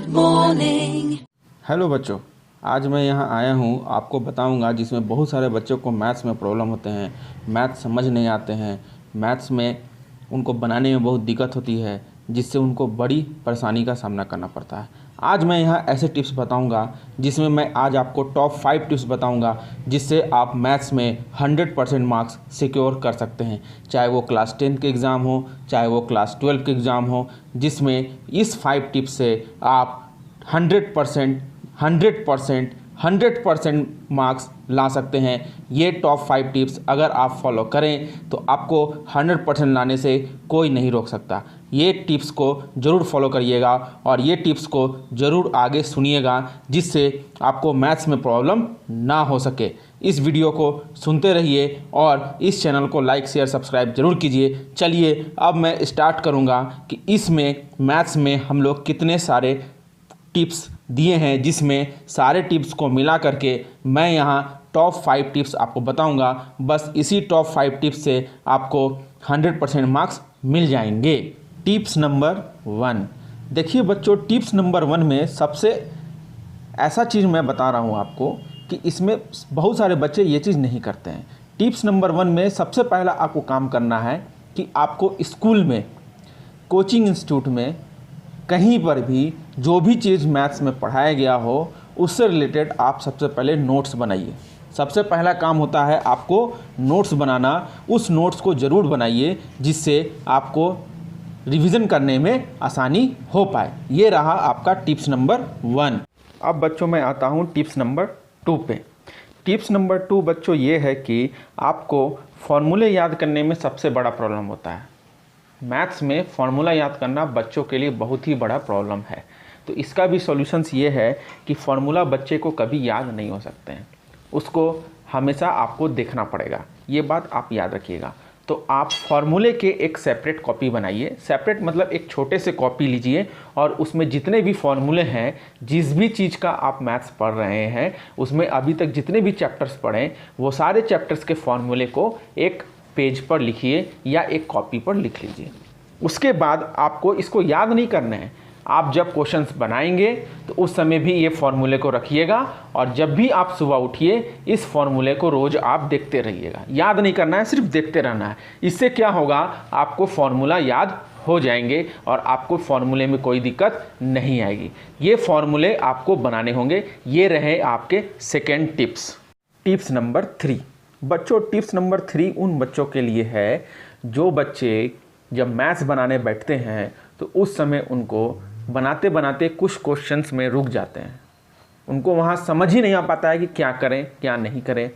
Good morning. Hello बच्चों, आज मैं यहाँ आया हूँ आपको बताऊँगा जिसमें बहुत सारे बच्चों को मैथ्स में प्रॉब्लम होते हैं, मैथ्स समझ नहीं आते हैं, मैथ्स में उनको बनाने में बहुत दिक्कत होती है, जिससे उनको बड़ी परेशानी का सामना करना पड़ता है। आज मैं यहाँ ऐसे टिप्स बताऊँगा जिसमें मैं आज आपको टॉप 5 टिप्स बताऊँगा जिससे आप मैथ्स में 100% मार्क्स सिक्योर कर सकते हैं, चाहे वो क्लास 10 के एग्ज़ाम हो, चाहे वो क्लास 12 के एग्ज़ाम हो, जिसमें इस 5 टिप्स से आप 100% मार्क्स ला सकते हैं। ये टॉप 5 टिप्स अगर आप फॉलो करें तो आपको 100% लाने से कोई नहीं रोक सकता। ये टिप्स को ज़रूर फॉलो करिएगा और ये टिप्स को ज़रूर आगे सुनिएगा जिससे आपको मैथ्स में प्रॉब्लम ना हो सके। इस वीडियो को सुनते रहिए और इस चैनल को लाइक शेयर सब्सक्राइब ज़रूर कीजिए। चलिए अब मैं स्टार्ट करूँगा कि इसमें मैथ्स में हम लोग कितने सारे टिप्स दिए हैं, जिसमें सारे टिप्स को मिला करके मैं यहाँ टॉप 5 टिप्स आपको बताऊंगा। बस इसी टॉप 5 टिप्स से आपको 100% मार्क्स मिल जाएंगे। टिप्स नंबर 1, देखिए बच्चों, टिप्स नंबर 1 में सबसे ऐसा चीज़ मैं बता रहा हूँ आपको कि इसमें बहुत सारे बच्चे ये चीज़ नहीं करते हैं। टिप्स नंबर 1 में सबसे पहला आपको काम करना है कि आपको स्कूल में, कोचिंग इंस्टीट्यूट में, कहीं पर भी जो भी चीज़ मैथ्स में पढ़ाया गया हो उससे रिलेटेड आप सबसे पहले नोट्स बनाइए। सबसे पहला काम होता है आपको नोट्स बनाना। उस नोट्स को ज़रूर बनाइए जिससे आपको रिवीजन करने में आसानी हो पाए। ये रहा आपका टिप्स नंबर 1। अब बच्चों मैं आता हूँ टिप्स नंबर 2 पे। टिप्स नंबर 2 बच्चों ये है कि आपको फॉर्मूले याद करने में सबसे बड़ा प्रॉब्लम होता है। मैथ्स में फार्मूला याद करना बच्चों के लिए बहुत ही बड़ा प्रॉब्लम है। तो इसका भी सॉल्यूशंस ये है कि फार्मूला बच्चे को कभी याद नहीं हो सकते हैं, उसको हमेशा आपको देखना पड़ेगा। ये बात आप याद रखिएगा। तो आप फार्मूले के एक सेपरेट कॉपी बनाइए। सेपरेट मतलब एक छोटे से कॉपी लीजिए और उसमें जितने भी फार्मूले हैं, जिस भी चीज़ का आप मैथ्स पढ़ रहे हैं, उसमें अभी तक जितने भी चैप्टर्स पढ़ें वो सारे चैप्टर्स के फार्मूले को एक पेज पर लिखिए या एक कॉपी पर लिख लीजिए। उसके बाद आपको इसको याद नहीं करना है। आप जब क्वेश्चंस बनाएंगे तो उस समय भी ये फॉर्मूले को रखिएगा और जब भी आप सुबह उठिए इस फॉर्मूले को रोज़ आप देखते रहिएगा। याद नहीं करना है, सिर्फ देखते रहना है। इससे क्या होगा, आपको फॉर्मूला याद हो जाएंगे और आपको फॉर्मूले में कोई दिक्कत नहीं आएगी। ये फॉर्मूले आपको बनाने होंगे। ये रहे आपके सेकेंड टिप्स। टिप्स नंबर 3 बच्चों, टिप्स नंबर 3 उन बच्चों के लिए है जो बच्चे जब मैथ्स बनाने बैठते हैं तो उस समय उनको बनाते बनाते कुछ क्वेश्चंस में रुक जाते हैं। उनको वहाँ समझ ही नहीं आ पाता है कि क्या करें क्या नहीं करें,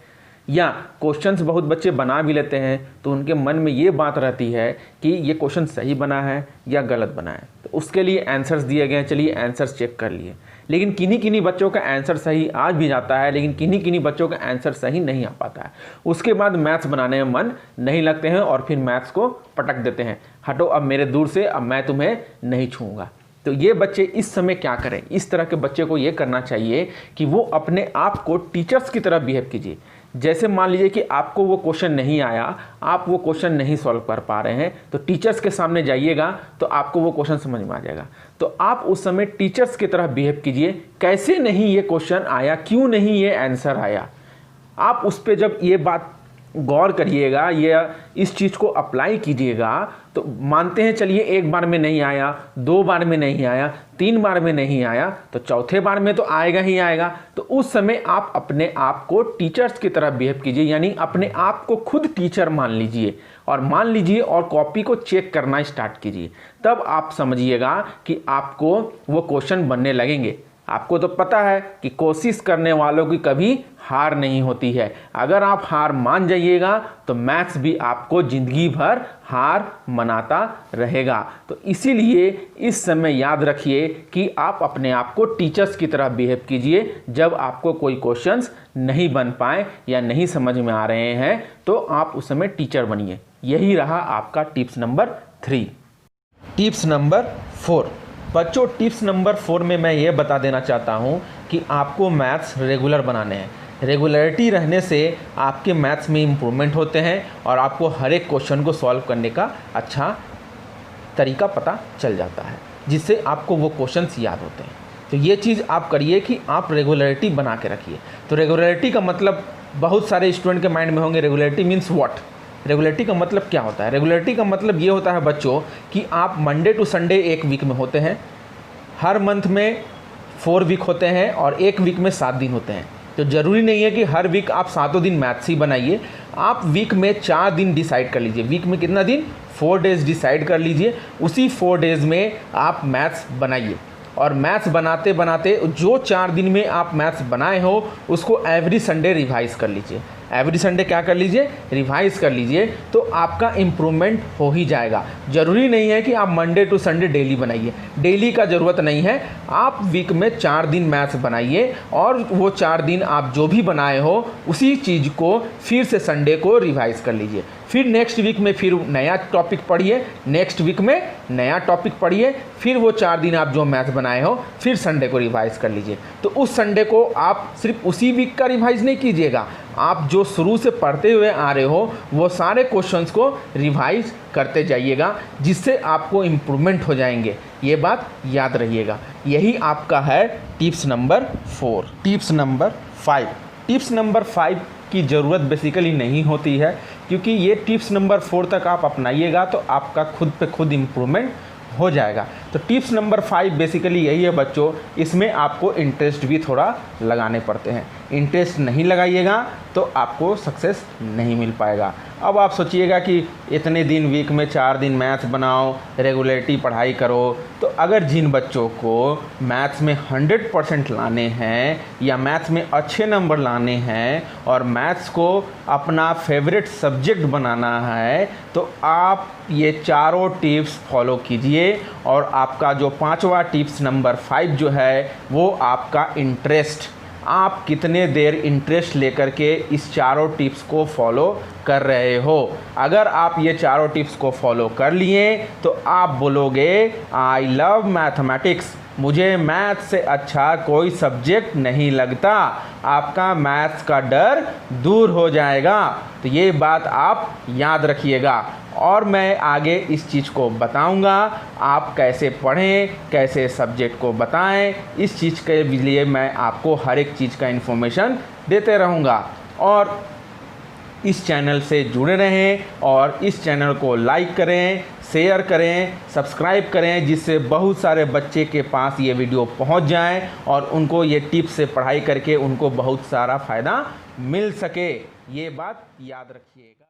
या क्वेश्चंस बहुत बच्चे बना भी लेते हैं तो उनके मन में ये बात रहती है कि ये क्वेश्चन सही बना है या गलत बना है। तो उसके लिए आंसर्स दिए गए हैं, चलिए आंसर्स चेक कर लिए। लेकिन किन्हीं बच्चों का आंसर सही आ भी जाता है, लेकिन किन्हीं बच्चों का आंसर सही नहीं आ पाता है। उसके बाद मैथ्स बनाने में मन नहीं लगते हैं और फिर मैथ्स को पटक देते हैं, हटो अब मेरे दूर से, अब मैं तुम्हें नहीं छूँगा। तो ये बच्चे इस समय क्या करें, इस तरह के बच्चे को ये करना चाहिए कि वो अपने आप को टीचर्स की तरह बिहेव कीजिए। जैसे मान लीजिए कि आपको वो क्वेश्चन नहीं आया, आप वो क्वेश्चन नहीं सॉल्व कर पा रहे हैं, तो टीचर्स के सामने जाइएगा तो आपको वो क्वेश्चन समझ में आ जाएगा। तो आप उस समय टीचर्स की तरह बिहेव कीजिए। कैसे नहीं ये क्वेश्चन आया, क्यों नहीं ये आंसर आया, आप उस पर जब ये बात गौर करिएगा, ये इस चीज़ को अप्लाई कीजिएगा तो मानते हैं चलिए एक बार में नहीं आया, 2 बार में नहीं आया, 3 बार में नहीं आया, तो चौथे बार में तो आएगा ही आएगा। तो उस समय आप अपने आप को टीचर्स की तरह बिहेव कीजिए, यानी अपने आप को खुद टीचर मान लीजिए और कॉपी को चेक करना स्टार्ट कीजिए। तब आप समझिएगा कि आपको वो क्वेश्चन बनने लगेंगे। आपको तो पता है कि कोशिश करने वालों की कभी हार नहीं होती है। अगर आप हार मान जाइएगा तो मैथ्स भी आपको ज़िंदगी भर हार मनाता रहेगा। तो इसीलिए इस समय याद रखिए कि आप अपने आप को टीचर्स की तरह बिहेव कीजिए। जब आपको कोई क्वेश्चंस नहीं बन पाए या नहीं समझ में आ रहे हैं तो आप उस समय टीचर बनिए। यही रहा आपका टिप्स नंबर 3। टिप्स नंबर 4 बच्चों, टिप्स नंबर 4 में मैं ये बता देना चाहता हूँ कि आपको मैथ्स रेगुलर बनाने हैं। रेगुलरिटी रहने से आपके मैथ्स में इम्प्रूवमेंट होते हैं और आपको हर एक क्वेश्चन को सॉल्व करने का अच्छा तरीका पता चल जाता है, जिससे आपको वो क्वेश्चंस याद होते हैं। तो ये चीज़ आप करिए कि आप रेगुलरिटी बना के रखिए। तो रेगुलरिटी का मतलब बहुत सारे स्टूडेंट के माइंड में होंगे, रेगुलरिटी मीन्स व्हाट। रेगुलरिटी का मतलब क्या होता है? रेगुलरिटी का मतलब ये होता है बच्चों कि आप मंडे टू संडे एक वीक में होते हैं, हर मंथ में 4 वीक होते हैं और एक वीक में 7 दिन होते हैं। तो ज़रूरी नहीं है कि हर वीक आप 7 दिन मैथ्स ही बनाइए, आप वीक में 4 दिन डिसाइड कर लीजिए। वीक में कितना दिन? 4 डेज़ डिसाइड कर लीजिए, उसी 4 डेज़ में आप मैथ्स बनाइए। और मैथ्स बनाते बनाते जो 4 दिन में आप मैथ्स बनाए हो उसको एवरी संडे रिवाइज़ कर लीजिए। एवरी संडे क्या कर लीजिए? रिवाइज़ कर लीजिए, तो आपका इम्प्रूवमेंट हो ही जाएगा। ज़रूरी नहीं है कि आप मंडे टू संडे डेली बनाइए, डेली का ज़रूरत नहीं है। आप वीक में 4 दिन मैथ्स बनाइए और वो 4 दिन आप जो भी बनाए हो उसी चीज़ को फिर से संडे को रिवाइज़ कर लीजिए। फिर नेक्स्ट वीक में फिर नया टॉपिक पढ़िए, नेक्स्ट वीक में नया टॉपिक पढ़िए, फिर वो 4 दिन आप जो मैथ्स बनाए हो फिर संडे को रिवाइज़ कर लीजिए। तो उस संडे को आप सिर्फ उसी वीक का रिवाइज़ नहीं कीजिएगा, आप जो शुरू से पढ़ते हुए आ रहे हो वो सारे क्वेश्चंस को रिवाइज करते जाइएगा, जिससे आपको इम्प्रूवमेंट हो जाएंगे। ये बात याद रखिएगा। यही आपका है tips number 4। Tips number 5। Tips number 5 की ज़रूरत बेसिकली नहीं होती है, क्योंकि ये टिप्स नंबर 4 तक आप अपनाइएगा तो आपका खुद पे खुद इम्प्रूवमेंट हो जाएगा। तो टिप्स नंबर 5 बेसिकली यही है बच्चों, इसमें आपको इंटरेस्ट भी थोड़ा लगाने पड़ते हैं। इंटरेस्ट नहीं लगाइएगा तो आपको सक्सेस नहीं मिल पाएगा। अब आप सोचिएगा कि इतने दिन वीक में 4 दिन मैथ्स बनाओ, रेगुलरिटी पढ़ाई करो, तो अगर जिन बच्चों को मैथ्स में 100% लाने हैं या मैथ्स में अच्छे नंबर लाने हैं और मैथ्स को अपना फेवरेट सब्जेक्ट बनाना है, तो आप ये चारों टिप्स फॉलो कीजिए। और आपका जो 5वां टिप्स नंबर 5 जो है वो आपका इंटरेस्ट। आप कितने देर इंटरेस्ट लेकर के इस चारों टिप्स को फॉलो कर रहे हो। अगर आप ये चारों टिप्स को फॉलो कर लिए तो आप बोलोगे आई लव मैथमेटिक्स, मुझे मैथ्स से अच्छा कोई सब्जेक्ट नहीं लगता। आपका मैथ्स का डर दूर हो जाएगा। तो ये बात आप याद रखिएगा और मैं आगे इस चीज़ को बताऊंगा, आप कैसे पढ़ें, कैसे सब्जेक्ट को बताएं। इस चीज़ के लिए मैं आपको हर एक चीज़ का इन्फॉर्मेशन देते रहूंगा। और इस चैनल से जुड़े रहें और इस चैनल को लाइक करें, शेयर करें, सब्सक्राइब करें, जिससे बहुत सारे बच्चे के पास ये वीडियो पहुंच जाए और उनको ये टिप्स से पढ़ाई करके उनको बहुत सारा फ़ायदा मिल सके। ये बात याद रखिएगा।